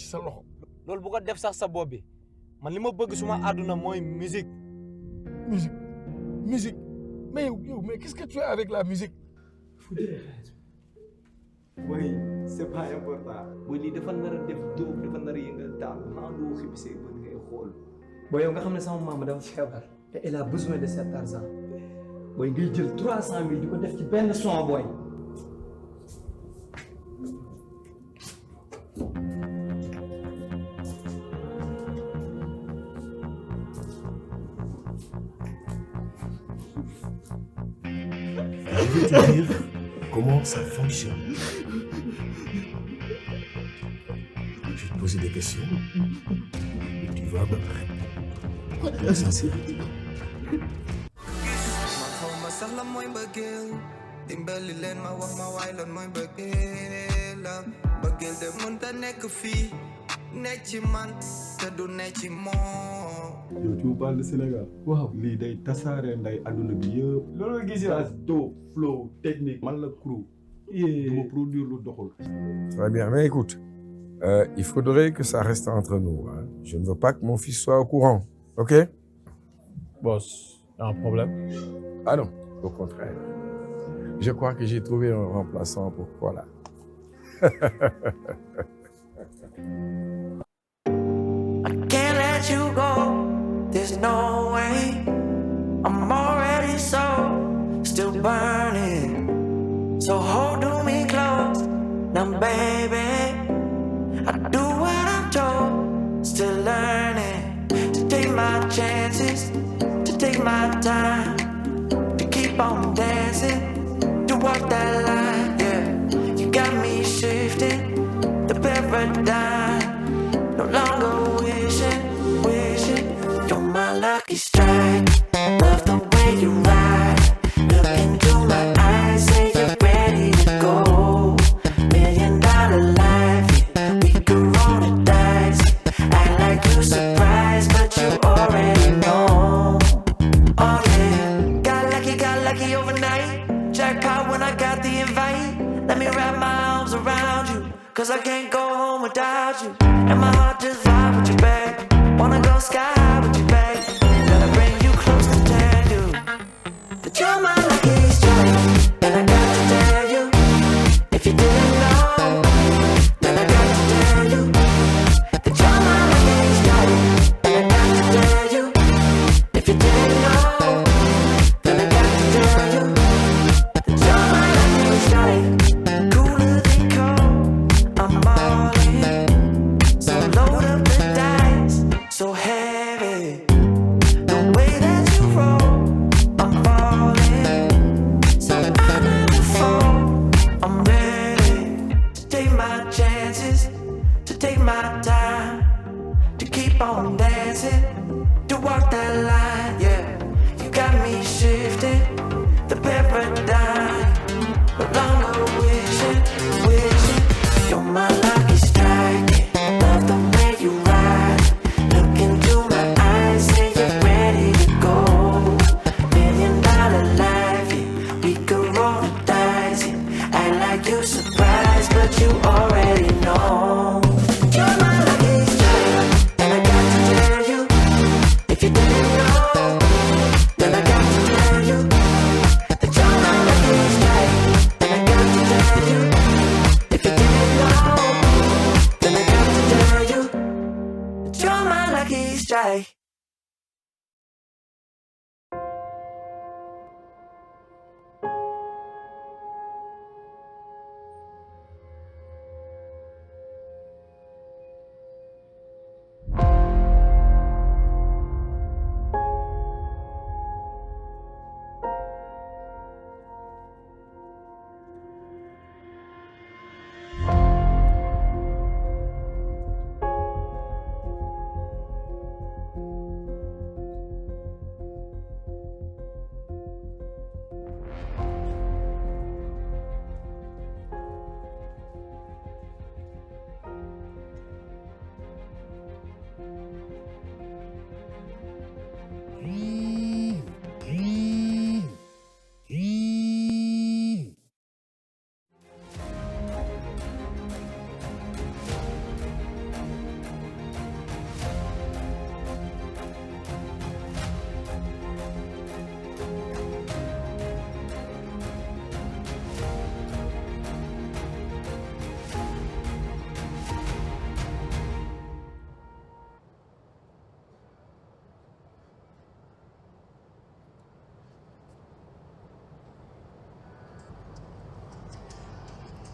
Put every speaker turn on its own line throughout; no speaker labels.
ci sa loxo.
loolu bu ko def sax sa bopp bi man li ma bëgg suma àdduna mooy musique.
musique mais mais qu'est-ce que tu as avec la musique.
Oui, c'est pas important. Boy lii dafa nar a def dóob dafa nar a yëngal daal maa doo xib say bët ngay xool. Boy yow nga xam ne sama maman dafa feebar te elle a besoin de cet argent. Boy ngay jël 300 000 di ko def ci benn son boy.
Je vais te dire comment ça fonctionne. Je vais te poser des questions et tu vas me répondre. Avec sincérité.
dimbali leen ma wax ma waay lan mooy bëggeel la bëggeel de mënta nekk fii nekk ci man te du nekk ci moom.
yow tu parles de Sénégal. waaw lii day tasaare nday adduna bi yëpp. loolu nga gis yow. do flow technique man la crew. du ma produire lu doxul.
Très bien, mais écoute, il faudrait que ça reste entre nous. Hein. Je ne veux pas que mon fils soit au courant, ok?
Boss, y a un problème?
Ah non, au contraire. Je crois que j'ai trouvé un remplaçant pour Koala.
I can't let you go, there's no way. I'm already still burning. So hold me close, now baby. I do what I'm told, still learning. To take my chances, to take my time. To keep on dancing, to walk that line, yeah. You got me shifting, the paradigm. No longer wishing, you're my lucky strike. Love the way you ride. Look into my eyes, say you're ready to go. $1 million life, yeah. We could roll the dice. Act like you surprised, but you already know. Oh yeah, got lucky overnight. Jackpot when I got the invite. Let me wrap my arms around you, cause I can't go home without you. And my heart just vibe with you, babe. Wanna go sky high with you, babe. Gotta bring you close to tell you that you're my lucky strike. And I got to tell you, if you didn't know, then I got to tell you that you're my lucky strike. And I got to tell you, if you didn't know, then I got to tell you that you're my lucky strike. Cooler than cold, I'm all in. So load up the dice, so heavy. The way that you roll, I'm falling. So I never fall, I'm ready to take my chances, to take my time, to keep on dancing, to walk that line, yeah. You got me shifting, the paradigm. No longer wishing, you're my lucky strike. Love the way you ride. Look into my eyes, say you're ready to go. $1 million life, yeah. We could roll the dice, yeah. Act like you surprised, but you already know. You're my lucky strike, and I got to tell you, if you didn't know.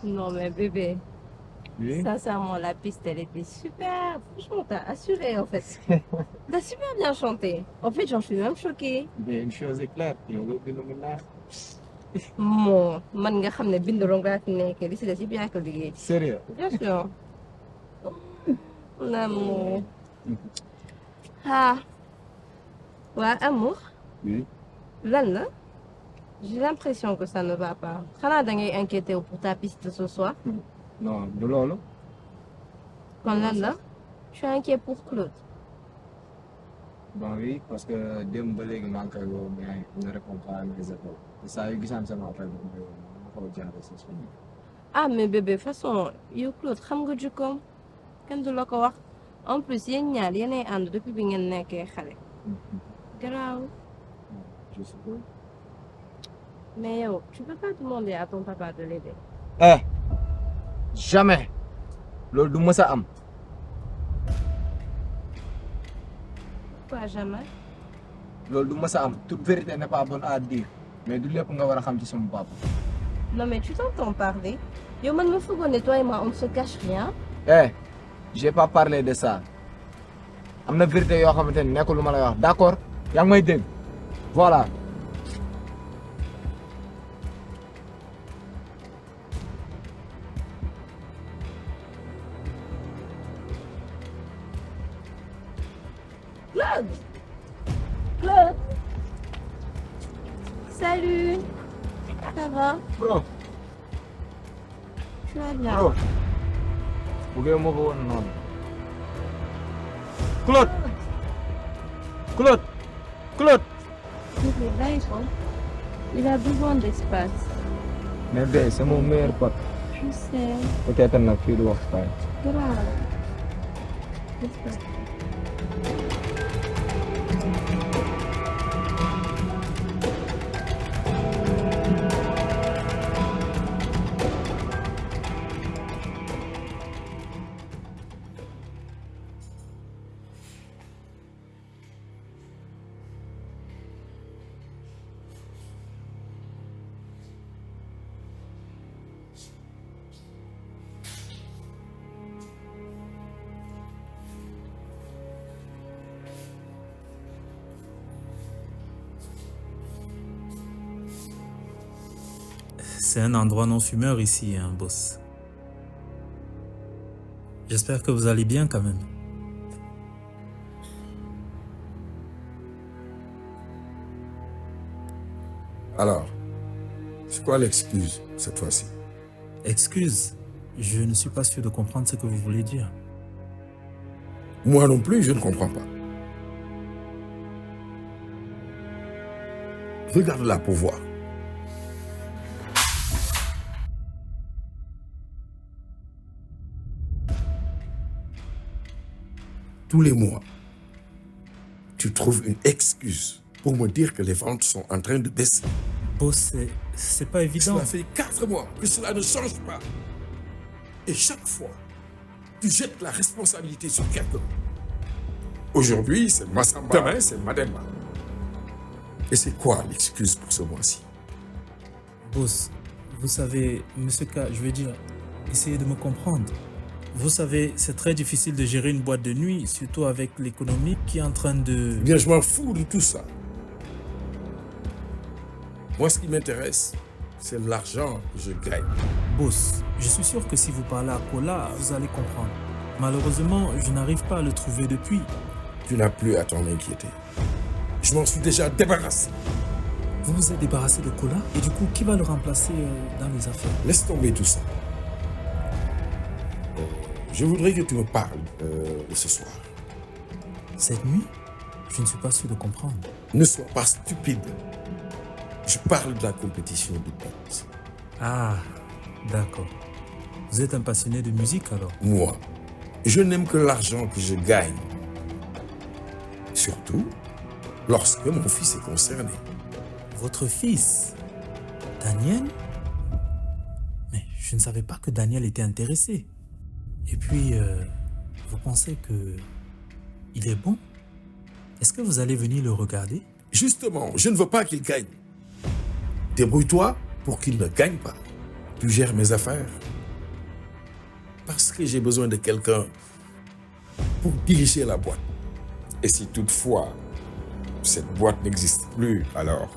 Non, mais bébé,
Oui.
sincèrement, la piste, elle était super. Franchement, t'as assuré, en fait. T'as super bien chanté. En fait, j'en suis même choquée.
Mais une chose est claire, yow nga bind mu neex.
Bon, man nga xam ne bind rong laa fi nekkee li si des yëpp yaa ko liggéey.
Sérieux.
Bien sûr. Mon amour. Ah. Ouais, amour.
Oui.
Lan la? J'ai l'impression que ça ne va pas. Xanaa da ngay inquiété wu pour ta piste de ce soir.
Non, du loolu.
Kon lan la? Je suis inquiet pour Claude.
Bon oui, parce que démb ba léegi maa ngi koy woo mais il ne répond pas à mes appels. te saa yu gisaan sama appel bi may woo ma xaw a jaaxle si suñu.
Ah mais bébé façon yow Claude xam nga jukkoom kenn du la ko wax en plus yéen ñaar yéenay ànd depuis bi ngeen nekkee xale. Garaaw.
Je suppose.
Mais yow tu peux pas demander à ton papa de l'aider.
Eh, jamais. Loolu du mës a am.
Pourquoi jamais?
Loolu du mës a am. Toute vérité n'est pas bonne à dire. Mais du lépp nga war a xam ci sama papa.
Non mais tu t'entends parler. Yow man ma foogoon ne toi et moi on ne se cache rien.
Eh, j'ai pas parlé de ça. Am na vérité yoo xamante ni nekkul lu ma lay wax d'accord yaa ngi may dégg voilà.
Claude! Claude! Salut! Ça va?
Bro,
Tu vas bien?
bro. Buggee ma ko woon noonu. Claude! Claude! Claude!
Bébé, bàyyi ko. Il a besoin d'espace.
Mais ben, c'est mon meilleur pote.
Je sais.
Peut-être nag fii du wax fay.
Grave. Espace.
C'est un endroit non fumeur ici, hein, boss. J'espère que vous allez bien quand même.
Alors, c'est quoi l'excuse cette fois-ci?
Excuse, je ne suis pas sûr de comprendre ce que vous voulez dire.
Moi non plus, je ne comprends pas. Regarde-la pour voir. Tous les mois, tu trouves une excuse pour me dire que les ventes sont en train de baisser.
Boss, c'est pas évident.
Cela fait 4 mois que cela ne change pas. Et chaque fois, tu jettes la responsabilité sur quelqu'un. Aujourd'hui, c'est Massamba. Demain, c'est Mademba. Et c'est quoi l'excuse pour ce mois-ci?
Boss, vous savez, monsieur K, je veux dire, essayez de me comprendre. Vous savez, c'est très difficile de gérer une boîte de nuit, surtout avec l'économie qui est en train de...
Bien, je m'en fous de tout ça. Moi, ce qui m'intéresse, c'est l'argent que je gagne.
Boss, je suis sûr que si vous parlez à Kola, vous allez comprendre. Malheureusement, je n'arrive pas à le trouver depuis.
Tu n'as plus à t'en inquiéter. Je m'en suis déjà débarrassé.
Vous vous êtes débarrassé de Kola et du coup, qui va le remplacer dans les affaires?
Laisse tomber tout ça. Je voudrais que tu me parles ce soir.
Cette nuit? Je ne suis pas sûr de comprendre.
Ne sois pas stupide. Je parle de la compétition de boxe.
Ah, d'accord. Vous êtes un passionné de musique alors?
Moi, je n'aime que l'argent que je gagne. Surtout lorsque mon fils est concerné.
Votre fils? Daniel? Mais je ne savais pas que Daniel était intéressé. Et puis, vous pensez que il est bon? Est-ce que vous allez venir le regarder?
Justement, je ne veux pas qu'il gagne. Débrouille-toi pour qu'il ne gagne pas. Tu gères mes affaires. Parce que j'ai besoin de quelqu'un pour diriger la boîte. Et si toutefois, cette boîte n'existe plus, alors...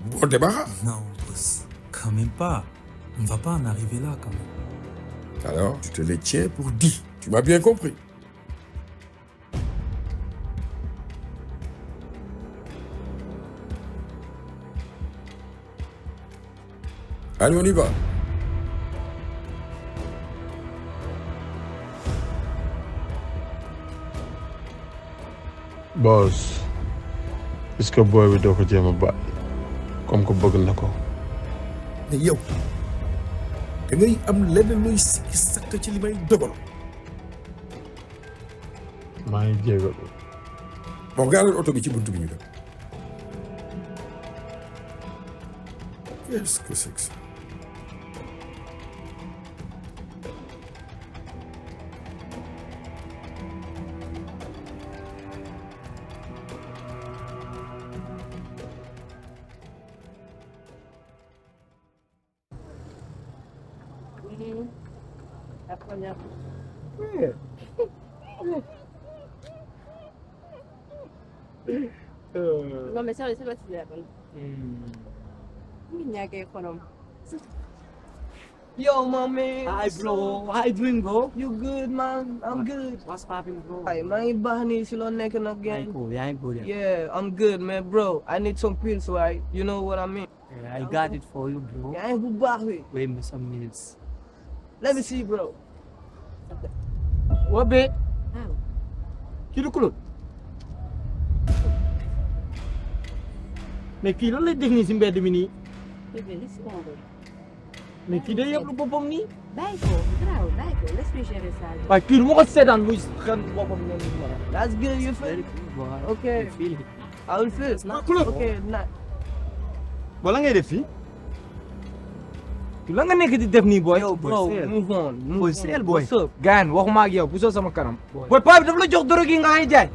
Bon débarras.
Non, boss. Quand même pas. On ne va pas en arriver là, quand même.
Alors, tu te les tiens pour dit. Tu m'as bien compris. Allez, on y va.
boss est-ce que booy bi doo ko jéem a bàyyi comme que bëgg na ko.
Mais yow da ngay am lenn looy sikki sakk ci li may dogal.
maa ngi jégalu.
Bon, gaaral oto bi ci buntu bi ñu dem. Qu'est-ce que c'est que ça?
La première fois. Non, mais sérieux, c'est pas si la bonne. Il n'y a qu'un problème.
Yo, my man.
Hi, bro. How you doing, bro?
You good, man? I'm good.
What's popping, bro?
Hey, man, you baax nii si loo nekk nag
Yeah,
gang.
cool. Yeah, I'm good. Yeah.
Yeah, I'm good, man, bro. I need some pills, right? You know what I mean?
Yeah, I got it for you, bro.
Yaa ngi bu baax bi.
Wait me some minutes.
Let me see, bro.
What, babe?
Ah,
Kii du Claude. Mais kii lan lay def nii si mbedd mi nii.
bébé, laisse tomber.
Mais kii day yëpp lu boppam nii.
Bàyyi ko, grave, bàyyi ko. Laisse-lui gérer ça.
waaye kii du ma ko seetaan muy xel boppam noonu mu war a.
That's good, you feel
Very
it?
cool, boy.
Okay.
I feel it.
I will feel it.
Claude.
Okay, nah.
Wala ngay def fii. la nga nekk di def nii boy.
Yo, bro, move on.
Boy, seel boy.
What's up? Gaan, waxuma ak yow, pusoo sama kanam. Boy, paa bi daf la jox drogue yi nga ay jaay.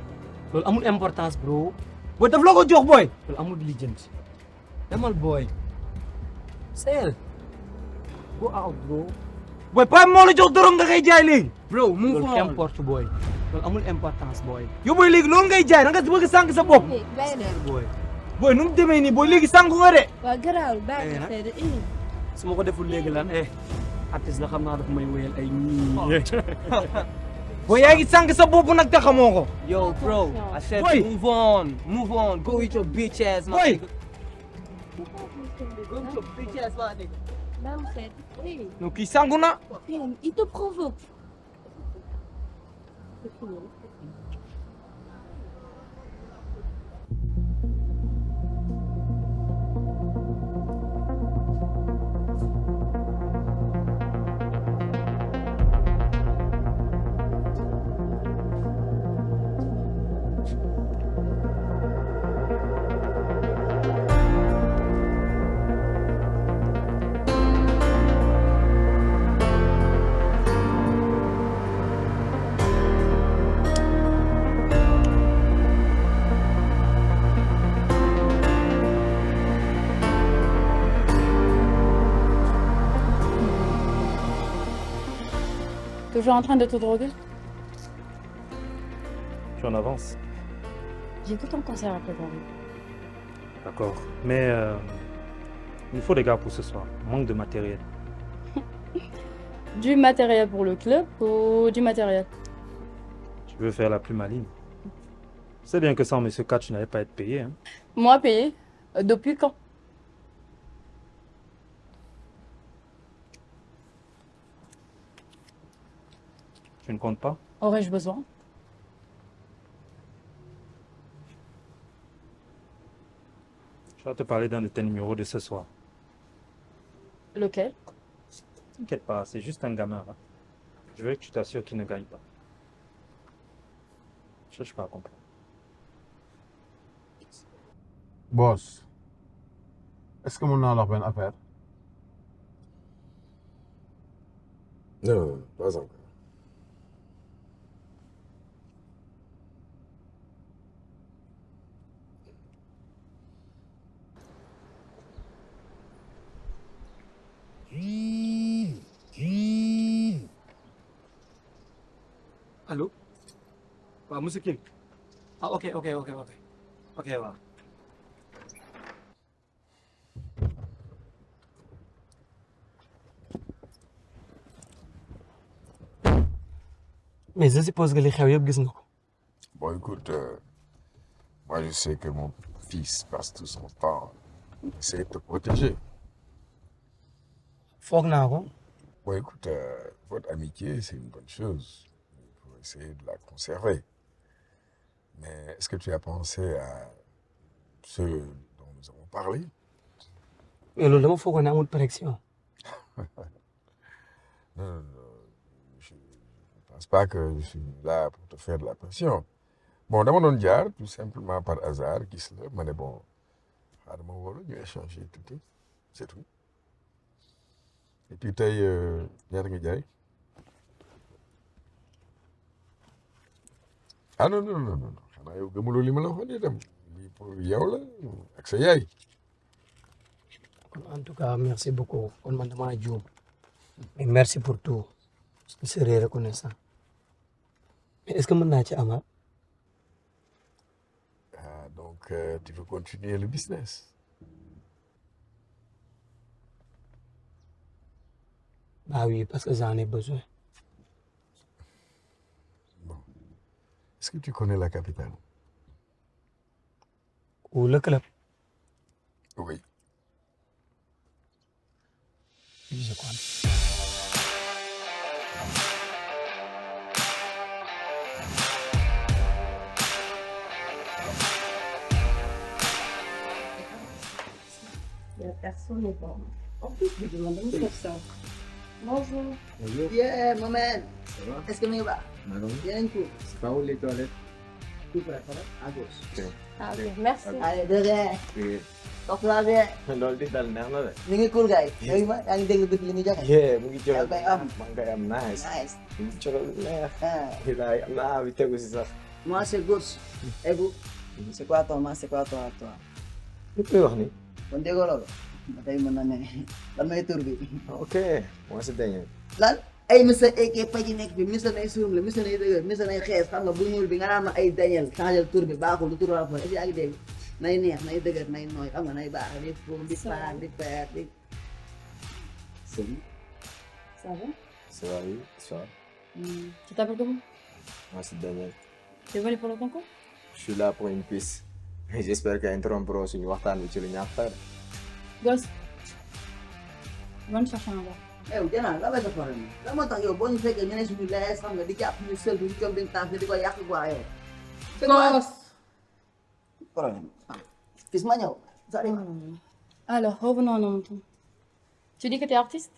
loolu amul importance, bro.
Boy, daf la ko jox, boy.
loolu amul lijjanti. demal boy. seel. go out, bro.
Boy, paa bi moo la jox drogue nga koy jaay léegi. Bro, move
loolu
on.
importe boy. loolu amul importance boy.
Yow boy léegi loolu ngay jaay da nga bëgg sànq sa bopp.
Hey, bàyyi leen.
boy.
Boy, nu mu demee nii, boy léegi sànq nga de.
Waaw, grave, bàyyi
Eh,
ko
nag.
sedd.
su ma ko deful léegi lan artiste la xam naa dafa may wéyal ay ñii.
Boy, yaa ngi sànq sa bopp nag te xamoo ko. Yo, bro,
Attention.
I said
Boy.
move on. Move on. Go with your bitch ass, man.
Boy.
Go with your bitch ass, man.
Bàyyi mu sedd. Hey,
No, kii sànq na.
hey, il te provoque. C'est fini.
Toujours en train de te droguer?
Tu en avances.
J'ai tout ton concert à préparer.
D'accord. Mais il faut des gars pour ce soir. Manque de matériel.
Du matériel pour le club ou du matériel?
Tu veux faire la plus maligne. C'est bien que sans Monsieur K, tu n'allais pas être payé. Hein.
Moi payé? Depuis quand?
Tu ne comptes pas?
Aurais-je besoin?
Je vais te parler d'un de tes numéros de ce soir.
Lequel?
T'inquiète pas, c'est juste un gamin là. Je veux que tu t'assures qu'il ne gagne pas. Je cherche pas à comprendre.
boss est-ce que mën naa la wax benn affaire.
Non, pas encore.
Allô? waaw monsieur King. ah ok. ok waaw. mais je suppose que li xew yëpp gis nga ko.
Bon, écoute, moi je sais que mon fils passe tout son temps à essayer de te protéger.
foog naa ko.
Bon, écoute, votre amitié, c'est une bonne chose. Il faut essayer de la conserver. Mais est-ce que tu as pensé à ce dont nous avons parlé?
mais loolu dama foogoon ne amul pression.
Non, je ne pense pas que je suis là pour te faire de la pression. Bon, dama doon jaar tout simplement par hasard gis la ma ne bon xaaral ma woo la ñu échanger tuuti c'est tout. Et puis tey ñaata nga jaay. ah non xanaa yow gëmuloo li ma la waxoon itam lii pour yow la ak sa yaay.
en tout cas merci beaucoup kon man damaa juum. mais merci pour tout. je serai reconnaissant. mais est-ce que mën naa ci amaat.
Ah, donc tu veux continuer le business.
Bah oui, parce que j'en ai besoin.
Bon. Est-ce que tu connais la capitale?
Ou le club?
Oui.
Oui, je crois.
Il n'y a personne au bord. En plus, je demande de ça. Bonjour.
Bonjour.
Yeah, maman.
Ça va?
Est-ce que tu vas?
Non.
Bien, cool.
C'est pas où les toilettes?
Tout près, à gauche.
Ok.
Ah, ok, merci.
Allez, de rien.
Oui.
Toog naa bien.
loolu di dal neex na de.
Ni ngi cool gars yi. yooyu ma yaa ngi dégg bët li muy joxe.
yee mu ngi
yaa
joxe
bay am.
man ngay am nice.
Nice.
mu ngi joxe lu neex.
Ah.
bilaay am naa bi tegu si sax.
Moi, c'est gauche. Et vous? C'est quoi ton moi, c'est quoi toi?
li koy wax ni.
Kon déggoo loolu. ba tey mën na ne. lan may tur bi.
ok moi c'est dernier.
lan ay monsieur AK Faye nekk bi monsieur nay surum la monsieur nay dëgër monsieur nay xees xam nga bu ñuul bi nga naan ma ay Daniel changé tur bi baaxul lu tur waa fa est-ce que yaa ngi dégg nay neex nay dëgër nay nooy xam nga nay baax di fóon di paak di peer di.
Salut.
Ça va?
Ça va oui ça va.
Tu t'appelles comment?
moi c'est Daniel.
Tu veux aller pour le concours?
je suis là pour une piste. j'espère que interrompre suñu waxtaan bi ci lu ñàkk fay.
Gosse, va me chercher un verre.
yow Diana la may sa problème la moo tax yow boo ñu fekkee ñu ne suñu lees xam nga di jàpp ñu sel bi comme dañ tànk di ko yàq quoi yow.
Gosse!
Problème fils ma ñëw.
Alors, revenons à nos moutons. Tu dis que tu es artiste?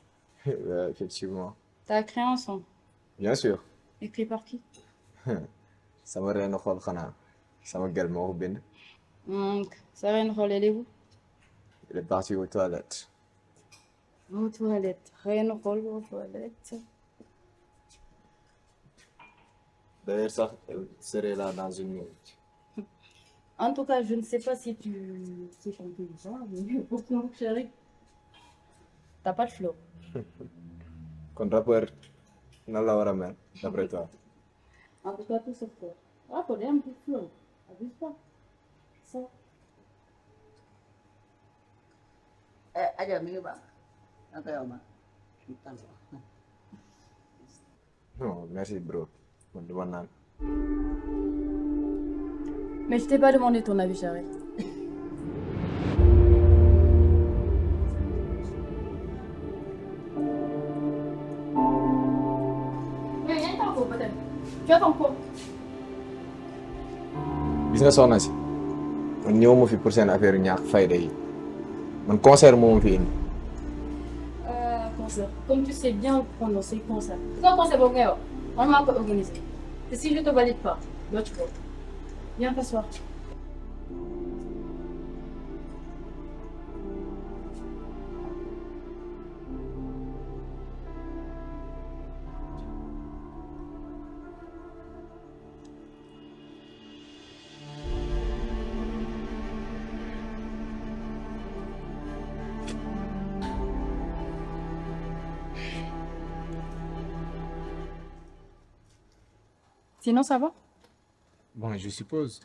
effectivement.
Tu as créé un son.
bien sûr.
Écrit par qui?
sama reenu xool xanaa sama gel moo ko bind.
Ça va une rôle, elle est où?
il est parti aux toilettes.
Aux toilettes. Rien rôle aux toilettes.
d'ailleurs sax elle serait là dans une minute.
En tout cas, je ne sais pas si tu sais chanter ou pas, mais pourquoi, chérie? T'as pas de flow.
kon rappeur nan la war a mel d'après toi.
En tout cas, tout sauf toi. Ah, faut un peu de flow. Abuse pas. Ça.
Aja mi ngi baax. naka yow ma.
non merci bro man duma naan.
Mais je t'ai pas demandé ton avis, chérie. Mais viens t'en faut peut-être. Tu attends quoi?
gis nga soxna si man ñëw ma fi pour seen affaire yu ñàkk fayda yi man concert moo ma fi indi.
Concert. Comme tu sais bien le prononcer, concert. C'est un concert pour moi. On m'a organisé. Et si je te valide pas, là tu comptes. Viens t'asseoir. Sinon, ça va?
Bon, je suppose.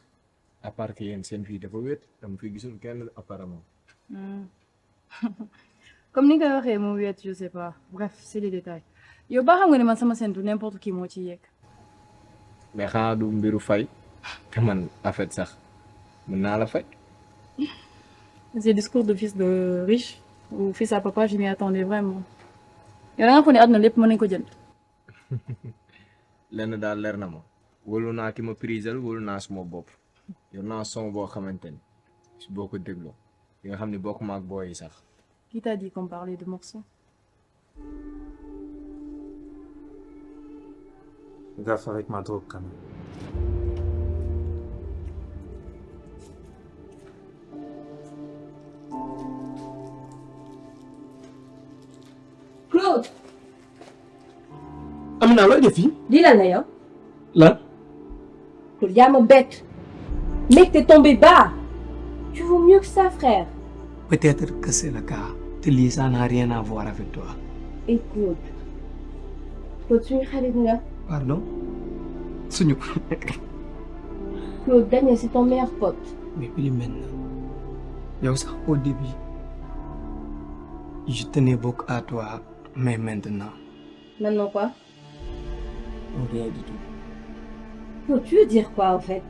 À part que yéen seen fii dafa wét dama fi gisul kenn apparemment.
Comme ni nga waxee mu wéet, je sais pas. Bref, c'est les détails. Yow ba xam nga ne man sama sentu n'importe qui moo ci yegg.
Mais xanaa du mbiru fay te man en fait sax mën naa la fay.
Ces discours de fils de riche ou fils à papa, je m'y attendais vraiment. Yow da nga foog ne àdduna lépp mën nañ ko jënd.
Lenn daal leer na ma wóolu naa ki ma prisel wóolu naa suma bopp yor naa son boo xamante ni si boo ko dégloo yi nga xam ne bokk ma ak booy yi sax.
Qui t'a dit qu'on parlait de morceaux?
Gaffe avec ma drogue quand même.
Claude.
Amina looy def fii.
Lii lan la yow.
Lan.
Claude yaa ma bett. Mec, t'es tombé bas. Tu vaux mieux que ça, frère.
Peut-être que c'est le cas. Te lii ça n'a rien à voir avec toi.
Et Claude. Claude suñu xarit nga.
Pardon. Suñu.
Claude, Daniel, c'est ton meilleur pote.
Mais plus maintenant. Yow sax au début. Je tenais beaucoup à toi, mais maintenant.
Maintenant quoi?
Rien du tout.
Claude, tu veux dire quoi en fait?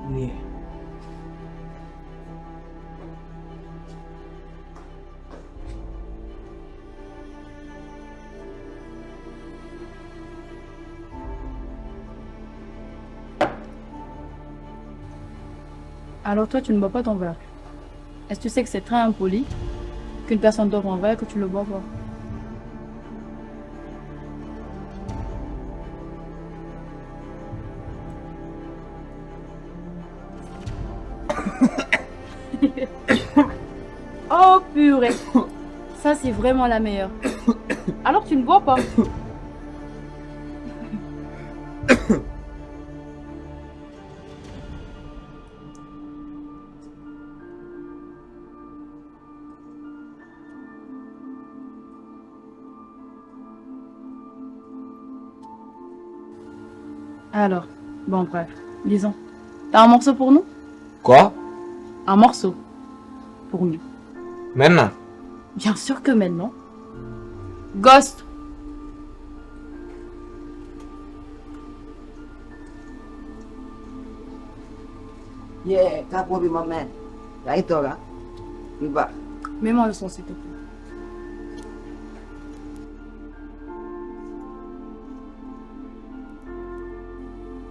Rien.
Alors toi, tu ne bois pas ton verre. Est-ce que tu sais que c'est très impoli qu'une personne t'offre un verre et que tu le bois pas? Oh purée! Ça, c'est vraiment la meilleure. Alors tu ne bois pas? Alors, bon bref, disons. T'as un morceau pour nous?
Quoi?
Un morceau pour nous.
Maintenant?
Bien sûr que maintenant. Ghost!
Yeah, Capo bi ma man. Yaa ngi toog ah. Bu baax.
Mets-moi le son, s'il te plaît.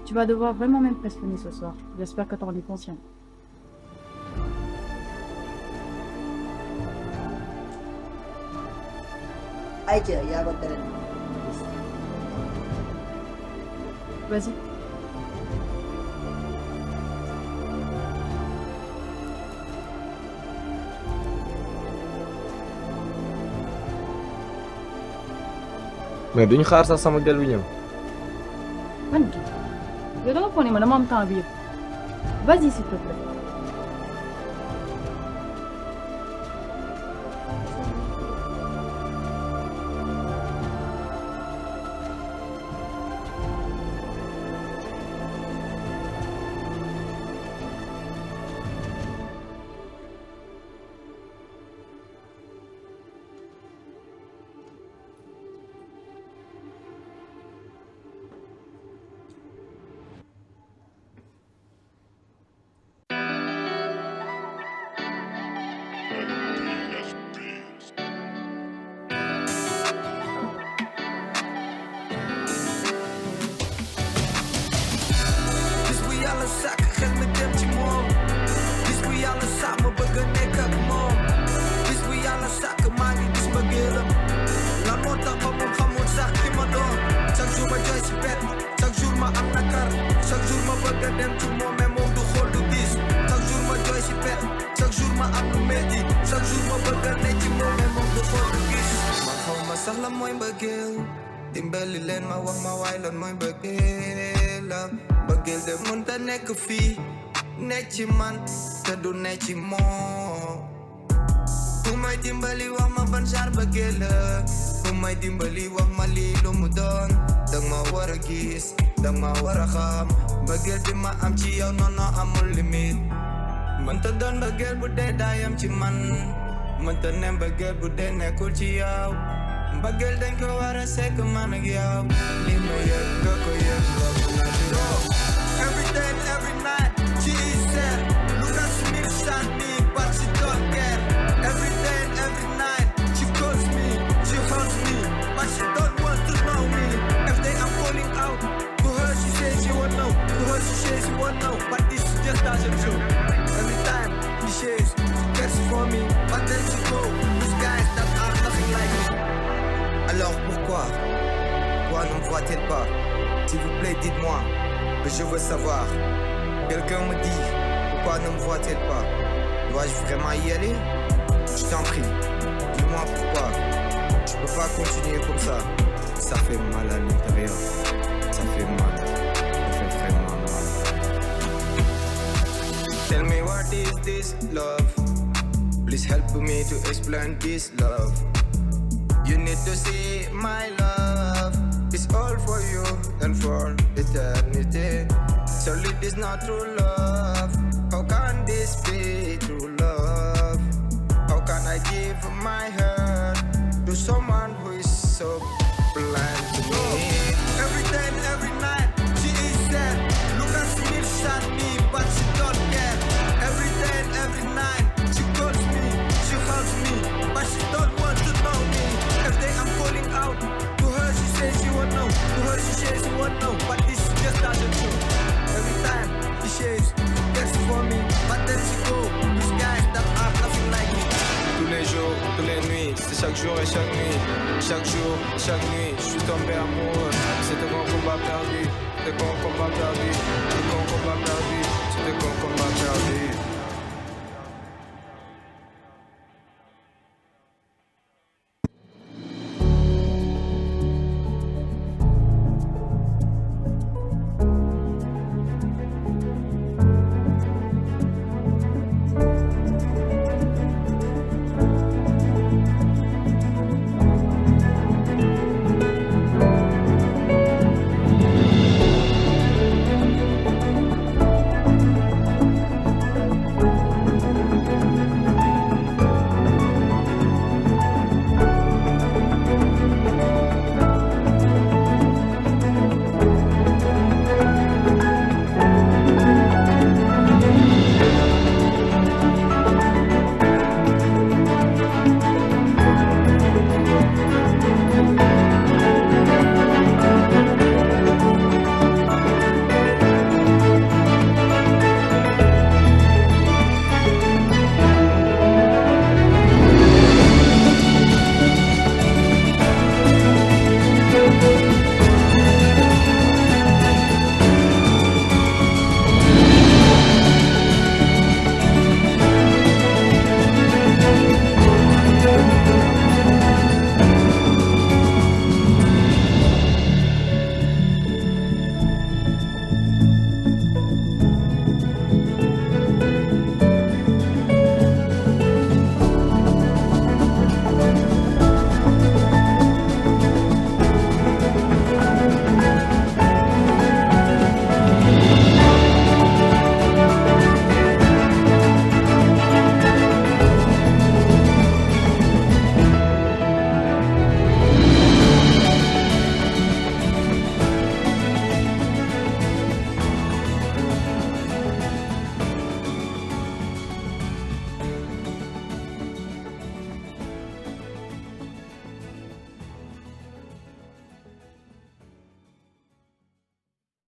Tu vas devoir vraiment m'impressionner ce soir. J'espère que t'en es conscient.
Ayca yaa ko tere.
Vas-y.
mais duñu xaar sax sama gel bi ñëw.
Man kii yow da nga foog ne ma dama am temps bi yëpp. Vas-y s'il te plaît.
Bis bu yàlla sàkk xel mi dem ci moom. Bis bu yàlla sàkk ma bëgg a nekk ak moom. Bis bu yàlla sàkk maa ngi gis mbëggeelam. Lan moo tax ba moom xamul sax ki ma doon. Chaque jour ma jooy si pet. Chaque jour ma am nakar. Chaque jour ma bëgg a dem ci moom mais moom du xool du gis. Chaque jour ma jooy si pet. Chaque jour ma am lu metti. Chaque jour ma bëgg a nekk ci moom mais moom du xool du gis. Man xaw ma sax la mooy mbëggeel. Dimbali leen ma wax ma waay lan mooy mbëggeelam. Bëggeel de mënta nekk fii nekk ci man te du nekk ci moom. Kung may dimbali wag mabansar bagila Kung may dimbali wag malilo mo doon Dang mawara gis, dang mawara kam Bagil di maam ciyaw nono amul limit Manta doon bagil bude dayam ci man Manta nem bagil bude nekul ciyaw Bagil dañ ko wara sekk man ak yow Li ma yëg nga ko yëg nga ko natural Every day and every night she is there Look at me, shot me, but she don't care Every day and every night she calls me, she hugs me But she don't want to know me If they are calling out to her she says she won't know To her she says she won't know But this just doesn't show Every time she says she cares for me But then she go with guys that are nothing like me Alors pourquoi ne me voit-elle pas S'il vous plaît dites-moi que je veux savoir Quelqu'un me dit pourquoi ne me voit-elle pas Dois-je vraiment y aller Je t'en prie, dis-moi pourquoi Je peux pas continuer comme ça Ça fait mal à l'intérieur Ça fait mal Ça fait vraiment mal Tell me what is this love Please help me to explain this love You need to see my love It's all for you and for eternity Surely this not true love How can this be true love? How can I give my heart to someone who is so blind to me? Every day and every night she is there Look at me, shot me, but she don't care Every day and every night she calls me, she hugs me But she don't want to know me If they am calling out to her she says she won't know To her she says she won't know But this just doesn't show Every time she says she cares for me But then she go with guys that are nothing like me Tous les jours, toutes les nuits C'est chaque jour et chaque nuit Chaque jour, chaque nuit Je suis tombé amoureux C'était mon combat perdu C'était mon combat perdu C'était mon combat perdu C'était mon